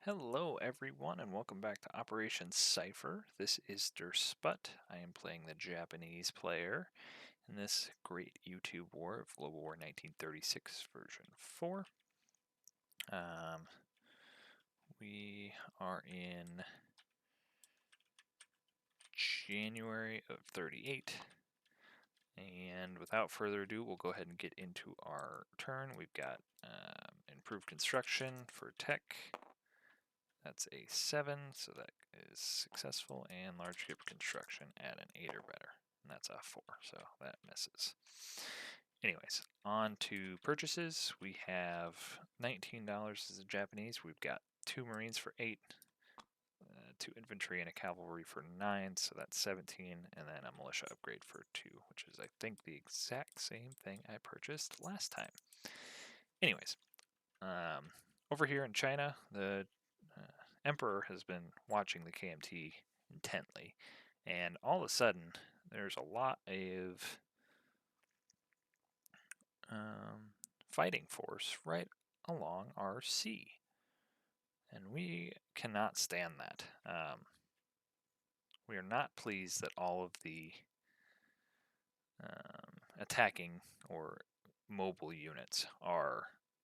Hello everyone and welcome back to Operation Cipher. This is Der Sput. I am playing the Japanese player in this great YouTube war of Global War 1936 version 4. We are in January of 38. And without further ado, we'll go ahead and get into our turn. We've got improved construction for tech. That's a 7, so that is successful, and large ship construction at an 8 or better, and that's a 4, so that misses. Anyways, on to purchases. We have $19 as a Japanese. We've got 2 Marines for 8, 2 infantry and a cavalry for 9, so that's 17, and then a militia upgrade for 2, which is, I think, the exact same thing I purchased last time. Anyways, over here in China, the Emperor has been watching the KMT intently, and all of a sudden, there's a lot of fighting force right along our sea, and we cannot stand that. We are not pleased that all of the attacking or mobile units are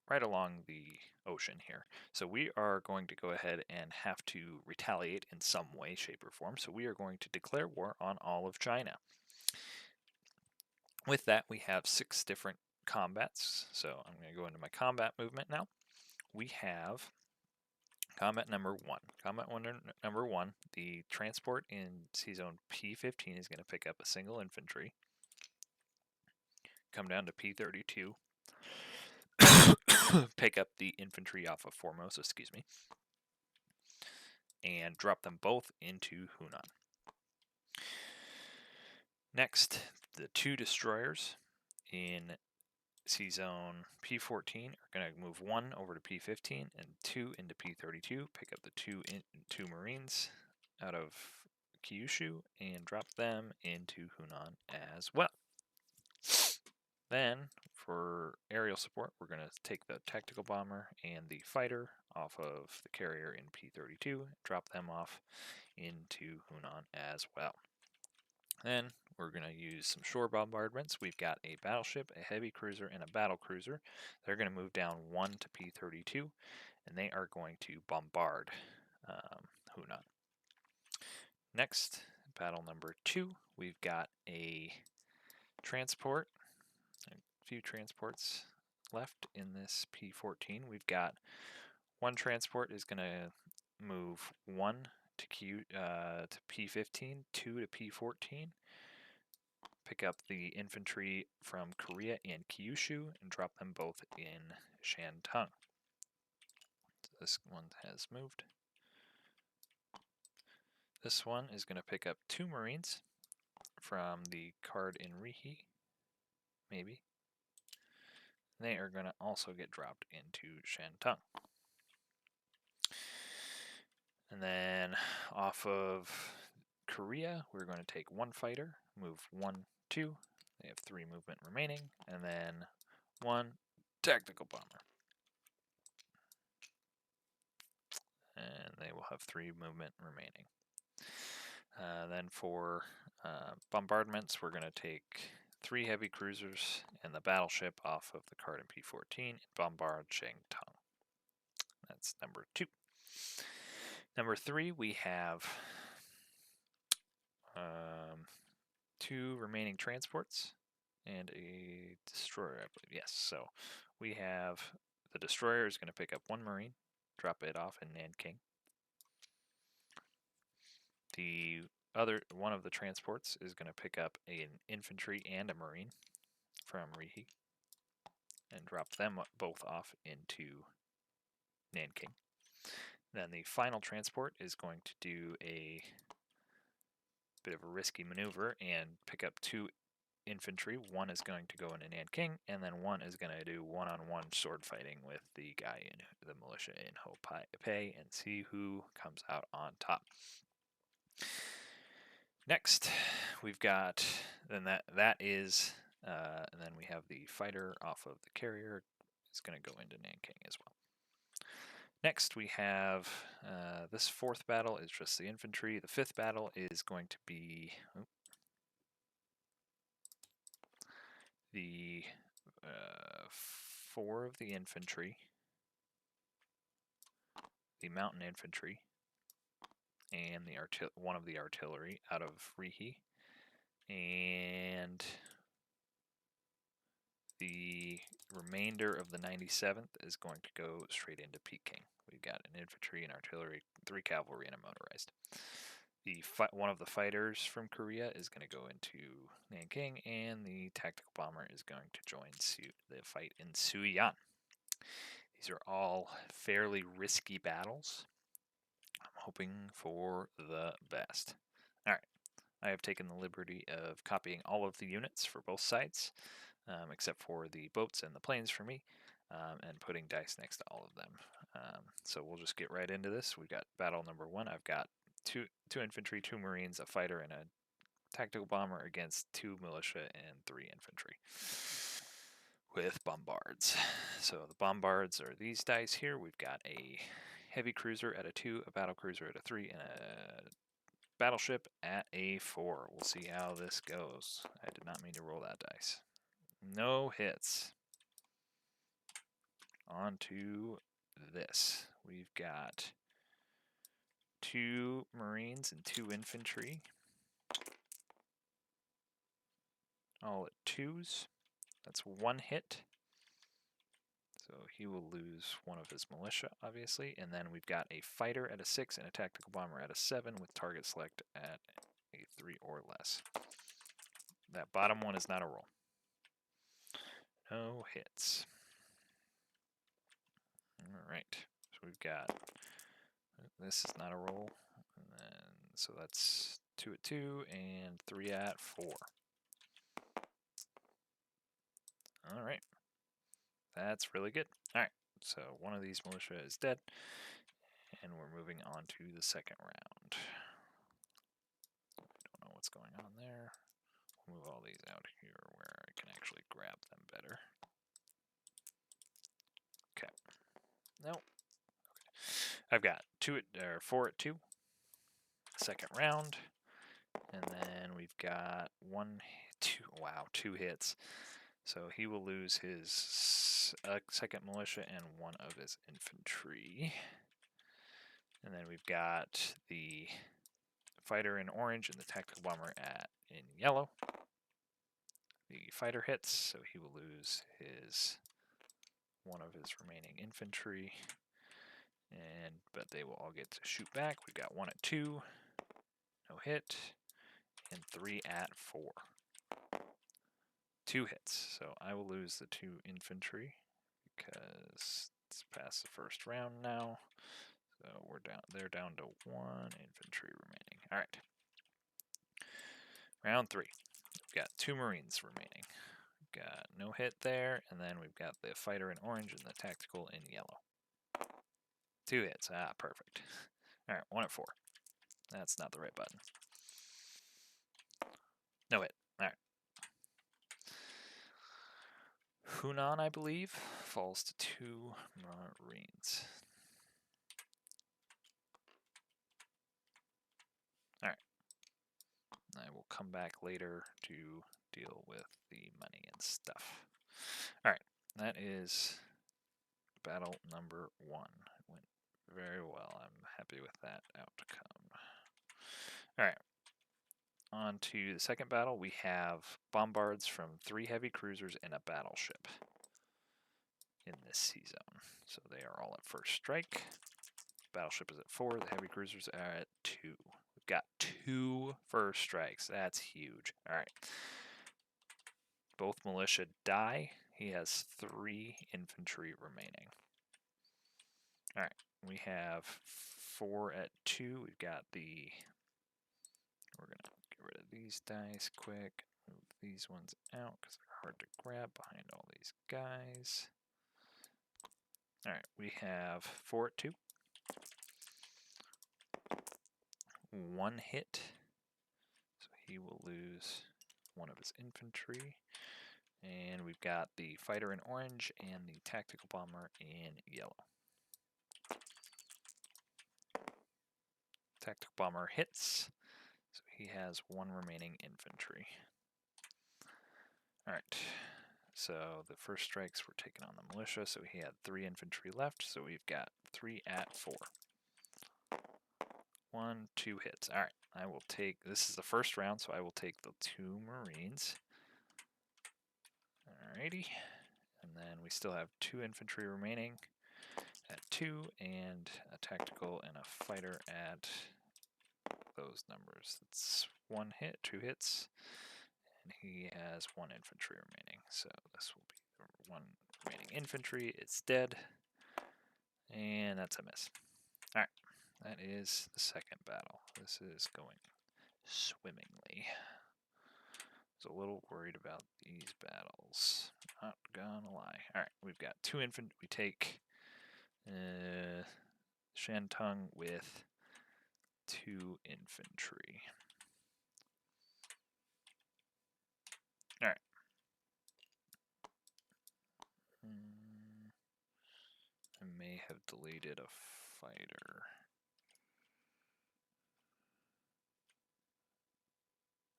right along the ocean here. So we are going to go ahead and have to retaliate in some way, shape, or form. So we are going to declare war on all of China. With that, we have 6 different combats. So I'm going to go into my combat movement now. We have combat number 1. Number 1, the transport in Sea Zone P15 is going to pick up a single infantry, come down to P32, pick up the infantry off of Formosa, and drop them both into Hunan. Next, the 2 destroyers in Sea Zone P14 are going to move 1 over to P15 and 2 into P32, pick up the 2 Marines out of Kyushu and drop them into Hunan as well. Then, for aerial support, we're going to take the tactical bomber and the fighter off of the carrier in P32, drop them off into Hunan as well. Then we're going to use some shore bombardments. We've got a battleship, a heavy cruiser, and a battle cruiser. They're going to move down 1 to P32, and they are going to bombard Hunan. Next, battle number 2, we've got a transport, a few transports left in this P14. We've got 1 transport is going to move 1 to P15, 2 to P14, pick up the infantry from Korea and Kyushu and drop them both in Shantung. So this one has moved. This one is going to pick up 2 Marines from the card in Rihi, maybe. They are going to also get dropped into Shantung. And then off of Korea, we're going to take 1 fighter, move 1, 2. They have 3 movement remaining, and then 1 tactical bomber. And they will have 3 movement remaining. Then for bombardments, we're going to take 3 heavy cruisers and the battleship off of the card in P14 and bombard Shantung. That's number 2. Number 3, we have 2 remaining transports and a destroyer, I believe. Yes, so we have the destroyer is going to pick up 1 Marine, drop it off in Nanking. The other one of the transports is going to pick up an infantry and a Marine from Rihi and drop them both off into Nanking. Then the final transport is going to do a bit of a risky maneuver and pick up 2 infantry. 1 is going to go into Nanking, and then 1 is going to do one-on-one sword fighting with the guy in the militia in Ho Pei and see who comes out on top. Next, we've got, then that is, and then we have the fighter off of the carrier. It's going to go into Nanking as well. Next, we have this fourth battle is just the infantry. The fifth battle is going to be the 4 of the infantry, the mountain infantry, and the 1 of the artillery out of Rihi, and the remainder of the 97th is going to go straight into Peking. We've got an infantry, an artillery, 3 cavalry, and a motorized. One of the fighters from Korea is going to go into Nanking, and the tactical bomber is going to join the fight in Suiyang. These are all fairly risky battles. I'm hoping for the best. All right, I have taken the liberty of copying all of the units for both sides, except for the boats and the planes for me, and putting dice next to all of them. So we'll just get right into this. We've got battle number 1. I've got two infantry, 2 marines, a fighter, and a tactical bomber against 2 militia and 3 infantry with bombards. So the bombards are these dice here. We've got a heavy cruiser at a 2, a battle cruiser at a 3, and a battleship at a 4. We'll see how this goes. I did not mean to roll that dice. No hits. On to this. We've got 2 marines and 2 infantry, all at 2s. That's 1 hit. So he will lose 1 of his militia, obviously. And then we've got a fighter at a 6 and a tactical bomber at a 7 with target select at a 3 or less. That bottom one is not a roll. No hits. Alright, so we've got, this is not a roll, and then, so that's 2 at 2 and 3 at 4. Alright, that's really good. Alright, so 1 of these militia is dead, and we're moving on to the second round. Don't know what's going on there. We'll move all these out here where I can actually grab them better. Okay. Nope. Okay. I've got 4 at 2. Second round. And then we've got 2 hits. So he will lose his second militia and 1 of his infantry. And then we've got the fighter in orange and the tactical bomber in yellow. The fighter hits, so he will lose his 1 of his remaining infantry. But they will all get to shoot back. We've got 1 at 2, no hit, and 3 at 4. 2 hits, so I will lose the 2 infantry because it's past the first round now. So they're down to 1 infantry remaining. All right. Round 3. We've got 2 marines remaining. We've got no hit there, and then we've got the fighter in orange and the tactical in yellow. 2 hits. Ah, perfect. All right, 1 at 4. That's not the right button. No hit. All right. Hunan, I believe, falls to 2 marines. All right. I will come back later to deal with the money and stuff. All right, that is battle number 1. It went very well. I'm happy with that outcome. All right, on to the second battle. We have bombards from 3 heavy cruisers and a battleship in this sea zone. So they are all at first strike. Battleship is at 4. The heavy cruisers are at 2. We've got 2 first strikes. That's huge. All right. Both militia die. He has 3 infantry remaining. All right. We have 4 at 2. We've got we're going to get rid of these dice quick. Move these ones out because they're hard to grab behind all these guys. All right. We have 4 at 2. 1 hit. So he will lose 1 of his infantry. And we've got the fighter in orange and the tactical bomber in yellow. Tactical bomber hits, so he has 1 remaining infantry. Alright, so the first strikes were taken on the militia, so he had 3 infantry left, so we've got 3 at 4. 1, 2 hits. Alright, I will take, this is the first round, so I will take the 2 Marines. Alrighty, and then we still have 2 infantry remaining at 2, and a tactical and a fighter at those numbers. That's 1 hit, 2 hits, and he has 1 infantry remaining. So this will be the 1 remaining infantry. It's dead, and that's a miss. Alright, that is the second battle. This is going swimmingly. I was a little worried about these battles. Not gonna lie. Alright, we've got 2 infantry. We take Shantung with 2 infantry. Alright. I may have deleted a fighter.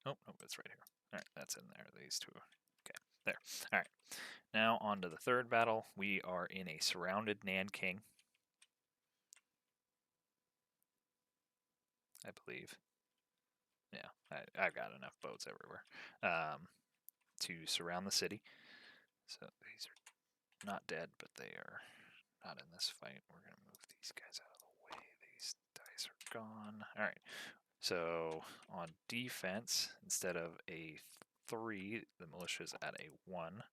Oh, no, it's right here. Alright, that's in there, these 2. Okay, there. Alright, now on to the third battle. We are in a surrounded Nanking, I believe. Yeah, I've got enough boats everywhere to surround the city. So these are not dead, but they are not in this fight. We're going to move these guys out of the way. These dice are gone. Alright, so on defense, instead of a 3, the militia's at a 1.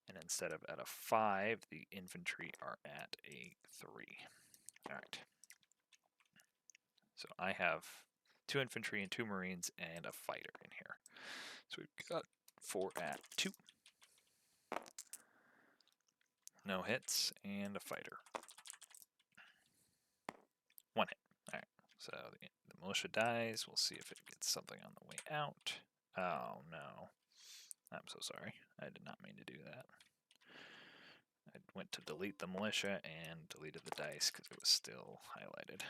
And instead of at a 5, the infantry are at a 3. Alright. So I have 2 infantry and 2 marines and a fighter in here. So we've got 4 at 2. No hits and a fighter. 1 hit. Alright. So the militia dies. We'll see if it gets something on the way out. Oh no. I'm so sorry. I did not mean to do that. I went to delete the militia and deleted the dice because it was still highlighted.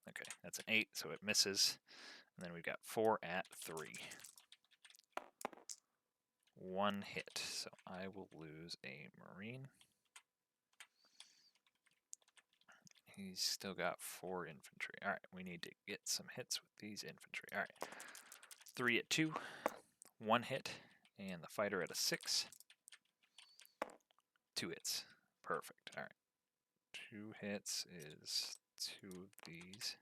Okay, that's an 8, so it misses. And then we've got 4 at 3. 1 hit, so I will lose a marine. He's still got 4 infantry. Alright, we need to get some hits with these infantry. Alright, 3 at 2, 1 hit, and the fighter at a 6. 2 hits. Perfect. Alright. 2 hits is 2 of these.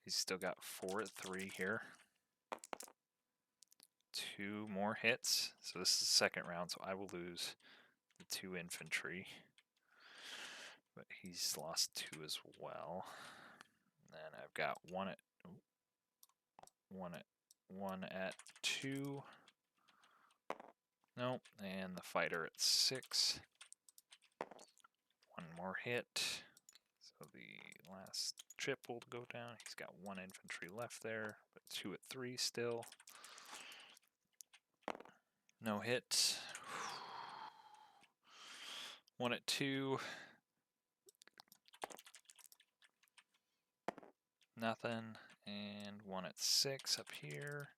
He's still got 4 at 3 here. 2 more hits. So this is the second round, so I will lose the 2 infantry. But he's lost 2 as well. And then I've got 1 at 2. Nope, and the fighter at 6. 1 more hit. So the last chip will go down. He's got 1 infantry left there, but 2 at 3 still. No hit. 1 at 2. Nothing. And 1 at 6 up here.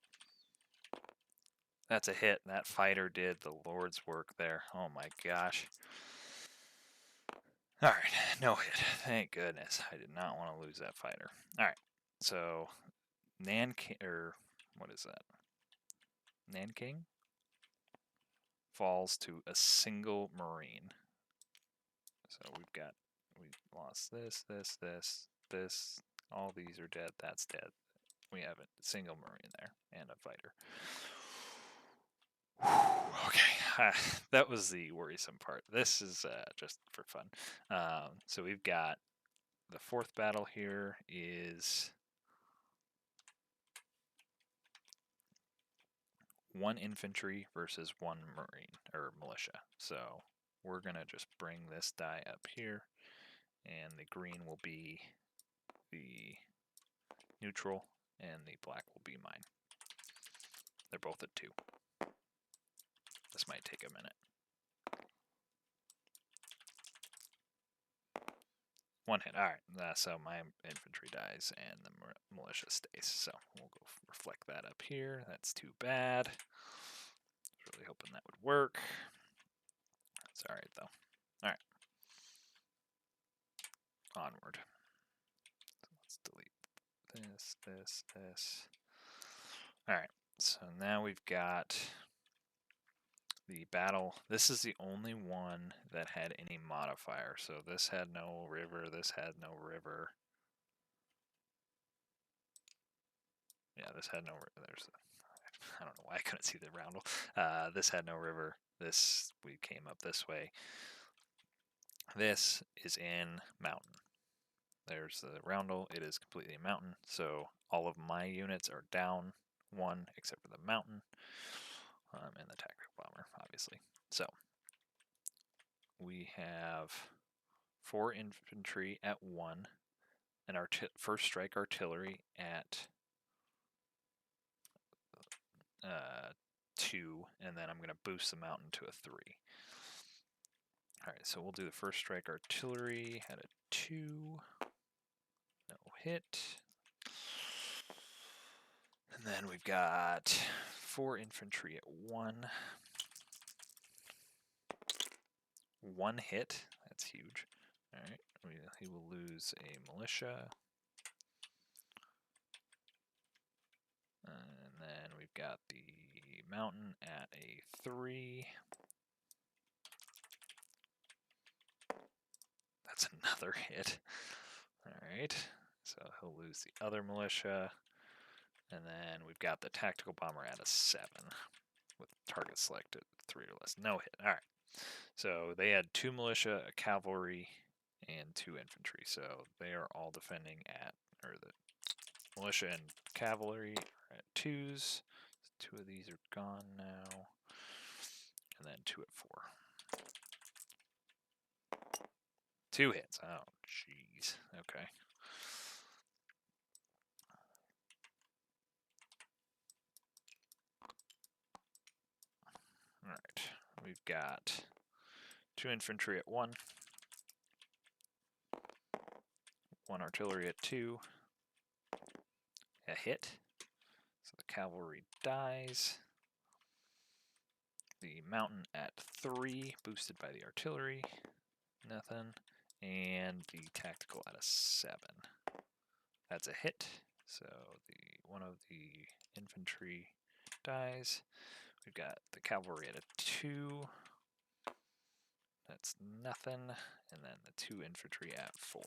That's a hit. That fighter did the Lord's work there. Oh my gosh. Alright, no hit. Thank goodness. I did not want to lose that fighter. Alright, so Nanking, or what is that? Nanking falls to a single marine. So we lost this, this. All these are dead. That's dead. We have a single marine there and a fighter. Okay, that was the worrisome part. This is just for fun. So we've got the fourth battle here is 1 infantry versus 1 marine or militia. So we're gonna just bring this die up here, and the green will be the neutral, and the black will be mine. They're both at 2. This might take a minute. 1 hit. All right. So my infantry dies and the militia stays. So we'll go reflect that up here. That's too bad. I was really hoping that would work. It's all right though. All right. Onward. So let's delete this. All right. So now we've got the battle. This is the only one that had any modifier. So this had no river. This had no river. Yeah, this had no river. I don't know why I couldn't see the roundel. This had no river. This, we came up this way. This is in mountain. There's the roundel. It is completely mountain. So all of my units are down 1 except for the mountain and the tactical bomber, obviously. So we have 4 infantry at 1 and our first strike artillery at 2, and then I'm going to boost the mountain to a 3. Alright, so we'll do the first strike artillery at a 2. No hit. And then we've got 4 infantry at 1. 1 hit. That's huge. Alright, he will lose a militia. And then we've got the mountain at a 3. That's another hit. Alright, so he'll lose the other militia. And then we've got the tactical bomber at a 7 with target selected 3 or less. No hit. Alright, so they had 2 militia, a cavalry, and 2 infantry. So they are all defending at, or the militia and cavalry are at 2s. 2 of these are gone now. And then 2 at 4. 2 hits. Oh, jeez. Okay. Alright. We've got 2 infantry at 1. 1 artillery at 2. A hit. So the cavalry dies. The mountain at 3, boosted by the artillery. Nothing. And the tactical at a 7. That's a hit. So one of the infantry dies. We've got the cavalry at a 2. That's nothing. And then the 2 infantry at 4.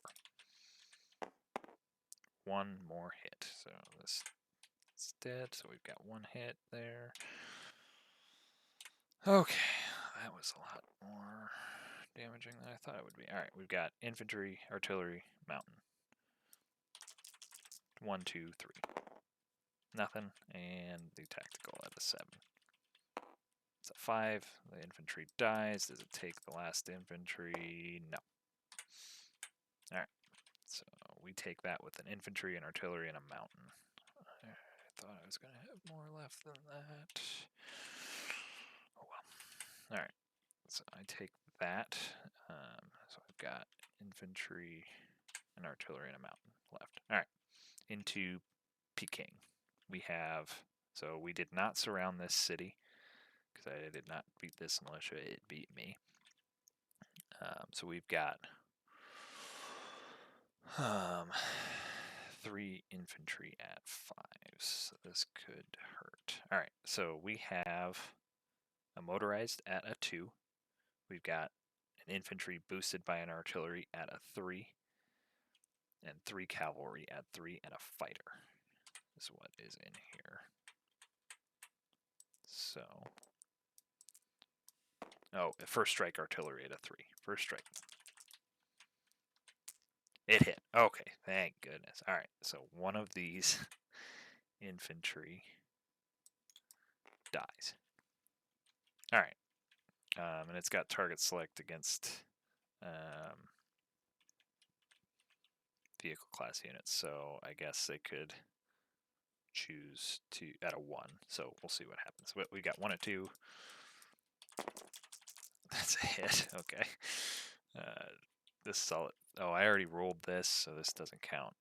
1 more hit. So this is dead. So we've got 1 hit there. Okay, that was a lot more damaging than I thought it would be. Alright, we've got infantry, artillery, mountain. 1, 2, 3. Nothing. And the tactical at a 7. It's a 5. The infantry dies. Does it take the last infantry? No. Alright, so we take that with an infantry, an artillery, and a mountain. I thought I was going to have more left than that. Oh well. Alright, so I take that. So I've got infantry, an artillery, and a mountain left. Alright, into Peking. We have, so we did not surround this city, because I did not beat this militia, it beat me. So we've got 3 infantry at 5, so this could hurt. Alright, so we have a motorized at a 2. We've got an infantry boosted by an artillery at a 3. And 3 cavalry at 3 and a fighter is what is in here. So, oh, first strike artillery at a 3. First strike. It hit. Okay, thank goodness. All right, so one of these infantry dies. All right, and it's got target select against vehicle class units, so I guess they could choose to at a 1. So we'll see what happens. But we got 1 at 2. That's a hit. Okay. this is all. Oh, I already rolled this, so this doesn't count.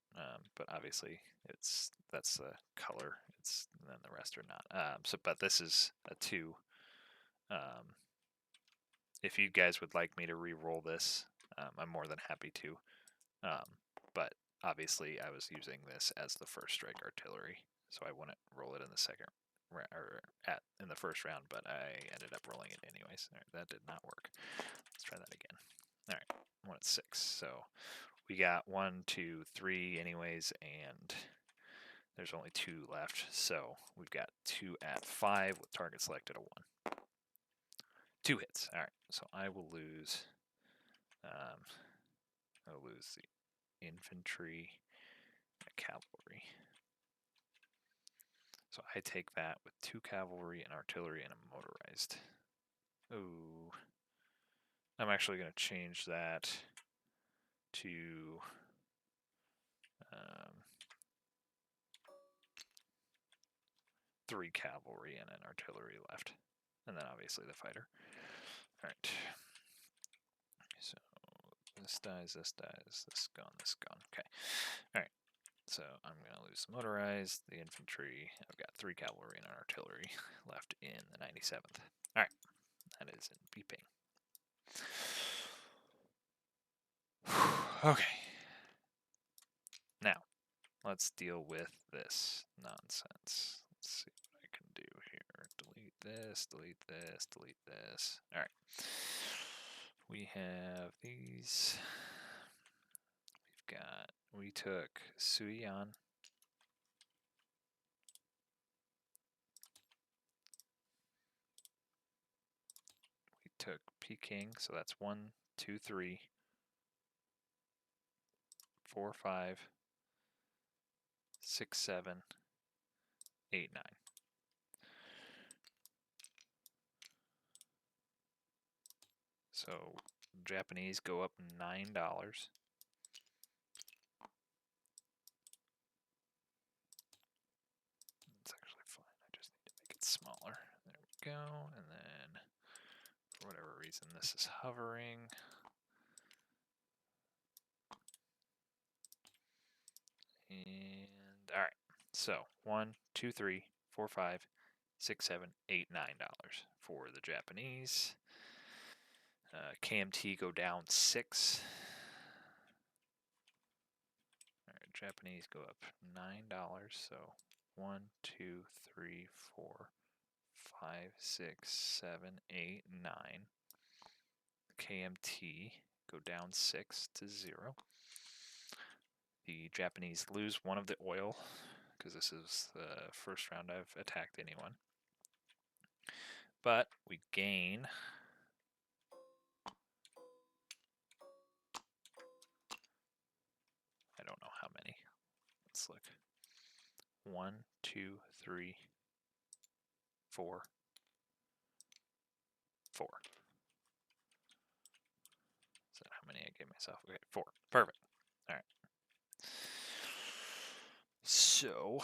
But obviously, that's the color. It's then the rest are not. But this is a 2. If you guys would like me to re-roll this, I'm more than happy to. But obviously, I was using this as the first strike artillery, so I wouldn't roll it in the second or in the first round. But I ended up rolling it anyways. All right, that did not work. Let's try that again. All right, 1 at 6. So we got 1, 2, 3 anyways, and there's only 2 left. So we've got 2 at 5 with target selected a 1. 2 hits. All right, so I will lose. I'll lose the infantry and cavalry. So I take that with 2 cavalry and artillery and a motorized. Ooh. I'm actually going to change that to 3 cavalry and an artillery left. And then obviously the fighter. Alright. So this dies, this gone, this gone. Okay. Alright. So I'm going to lose the motorized, the infantry. I've got 3 cavalry and an artillery left in the 97th. Alright. That is in beeping. Okay. Now, let's deal with this nonsense. Let's see what I can do here. Delete this, delete this, delete this. All right. We have these. We took Suiyan. We took Peking, so that's 1, 2, 3, 4, 5, 6, 7, 8, 9. So Japanese go up $9. It's actually fine. I just need to make it smaller. There we go. And then, for whatever reason, this is hovering. And all right. So 1, 2, 3, 4, 5, 6, 7, 8, $9 for the Japanese. KMT go down 6. All right, Japanese go up $9. So 1, 2, 3, 4, 5, 6, 7, 8, 9. KMT go down 6 to 0. The Japanese lose 1 of the oil because this is the first round I've attacked anyone. But we gain I don't know how many. Let's look. 1, 2, 3, 4, 4. Is that how many I gave myself? Okay, 4. Perfect. All right. So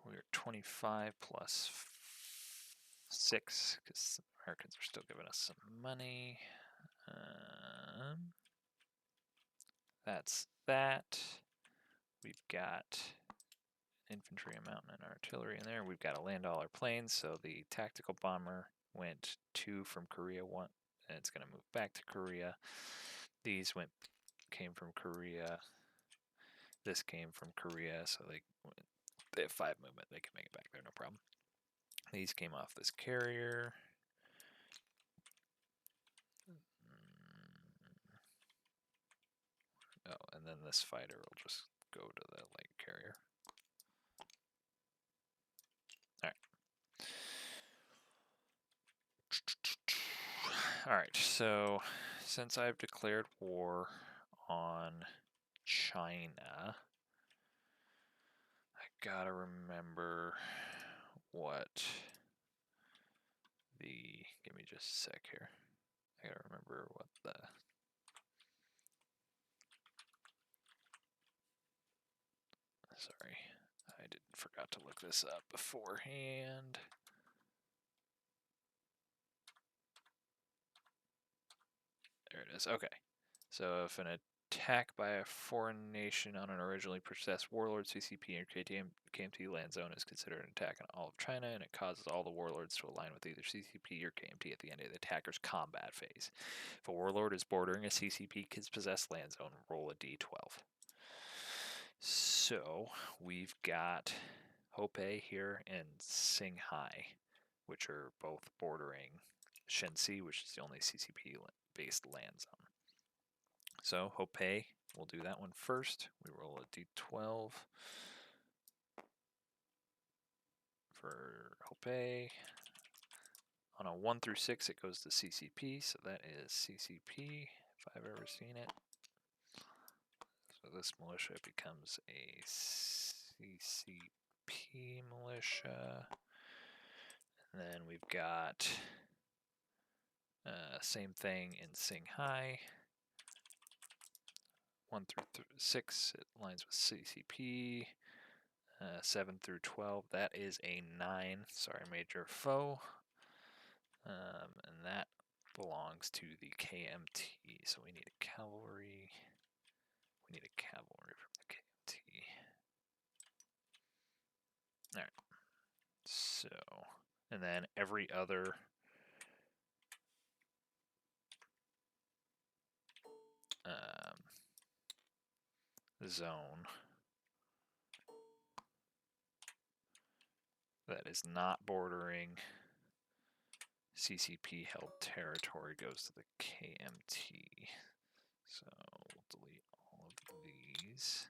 we're 25 plus 6 because the Americans are still giving us some money. That's that. We've got infantry, a mountain, and artillery in there. We've got a land-all planes, so the tactical bomber went 2 from Korea, 1, and it's going to move back to Korea. These came from Korea. This came from Korea, so they have 5 movement. They can make it back there, no problem. These came off this carrier. Oh, and then this fighter will just go to the light carrier. Alright, so since I've declared war on China, I gotta remember what give me just a sec here. I gotta remember what sorry, I forgot to look this up beforehand. There it is. Okay. So if an attack by a foreign nation on an originally possessed warlord, CCP, or KMT land zone is considered an attack on all of China, and it causes all the warlords to align with either CCP or KMT at the end of the attacker's combat phase. If a warlord is bordering a CCP possessed land zone, roll a d12. So we've got Hopei here and Singhai, which are both bordering Shenxi, which is the only CCP-based land zone. So Hopei, we'll do that one first. We roll a d12 for Hopei. On a 1 through 6, it goes to CCP, so that is CCP, if I've ever seen it. So this militia becomes a CCP militia. And then we've got same thing in Singhai. 1 through 6, it aligns with CCP. 7 through 12, that is a 9. Sorry, major foe. And that belongs to the KMT. So we need a cavalry. We need a cavalry from the KMT. All right. So, and then every other zone that is not bordering CCP held territory goes to the KMT. So we'll delete all of these.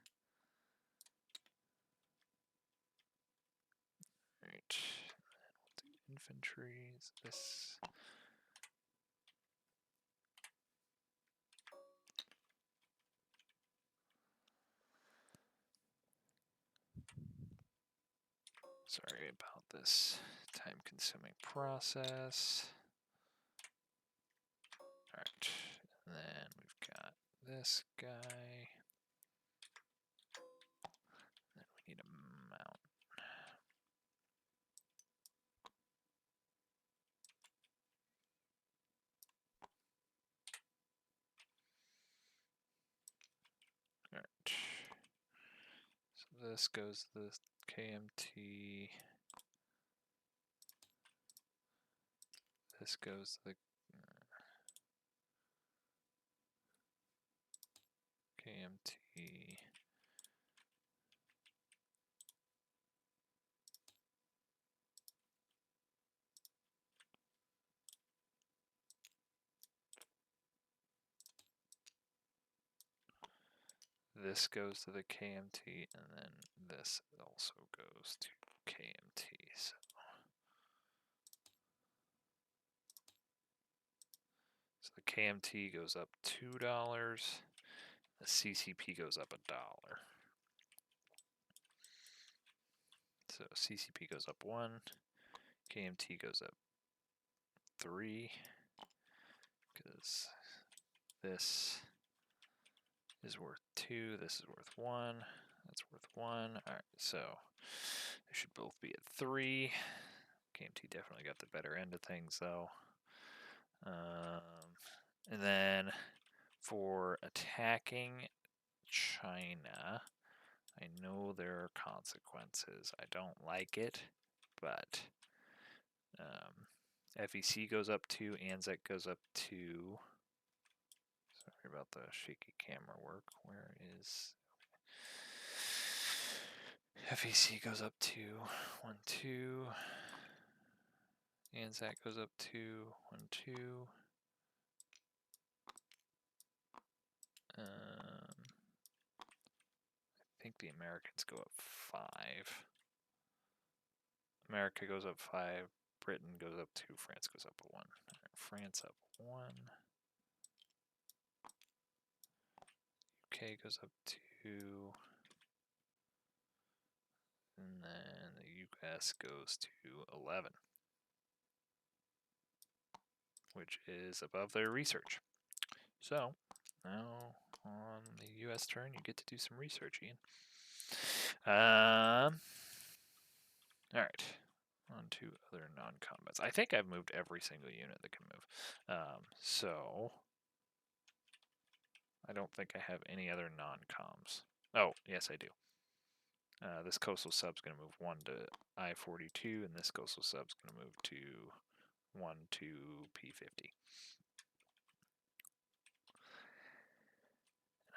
Right. We'll do infantry. This. Sorry about this time-consuming process. All right, and then we've got this guy. Then we need a mount. All right. So this goes to the KMT. This goes to the KMT. This goes to the KMT, and then this also goes to KMT. So the KMT goes up $2. The CCP goes up $1. So CCP goes up 1. KMT goes up 3. Because this is worth 2. This is worth 1. That's worth 1. Alright, so they should both be at 3. KMT definitely got the better end of things, though. And then for attacking China, I know there are consequences. I don't like it, but FEC goes up 2, ANZAC goes up 2. Sorry about the shaky camera work. Where is... FEC goes up 2, 1, 2. ANZAC goes up 2, 1, 2. I think the Americans go up 5. America goes up 5. Britain goes up 2. France goes up 1. Right, France up 1. UK goes up 2. And then the US goes to 11. Which is above their research. So, now on the US turn, you get to do some research, Ian. Alright. On to other non-combats. I think I've moved every single unit that can move. So, I don't think I have any other non-coms. Oh, yes, I do. This coastal sub's going to move 1 to I-42, and this coastal sub's going to move to 1 to P50.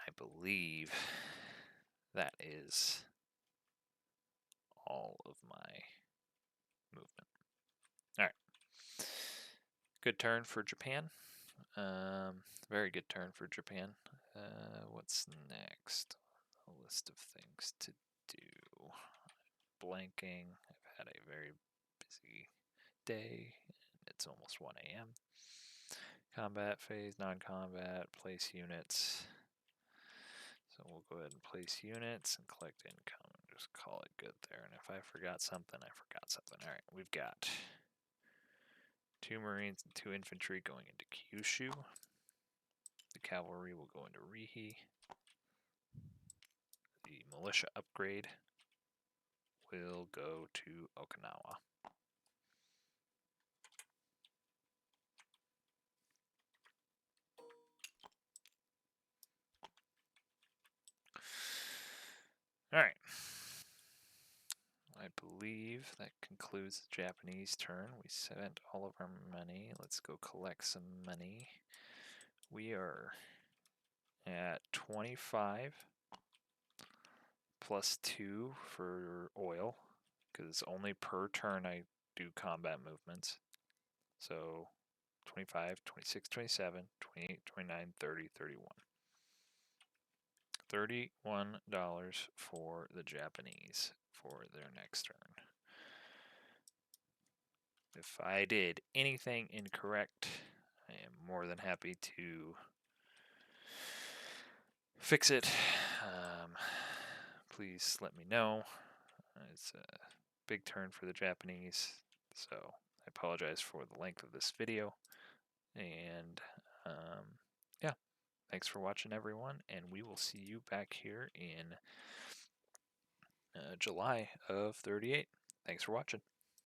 I believe that is all of my movement. All right. Good turn for Japan. Very good turn for Japan. What's next? A list of things to do. Blanking. I've had a very busy day. It's almost 1 a.m. Combat phase, non-combat, place units. So we'll go ahead and place units and collect income and just call it good there. And if I forgot something, I forgot something. All right, we've got 2 Marines and 2 infantry going into Kyushu. The cavalry will go into Rihi. The militia upgrade will go to Okinawa. All right. I believe that concludes the Japanese turn. We spent all of our money. Let's go collect some money. We are at 25 plus 2 for oil, because it's only per turn I do combat movements. So 25, 26, 27, 28, 29, 30, 31. $31 for the Japanese for their next turn. If I did anything incorrect, I am more than happy to fix it. Please let me know. It's a big turn for the Japanese, so I apologize for the length of this video. And yeah, thanks for watching, everyone, and we will see you back here in July of 38. Thanks for watching.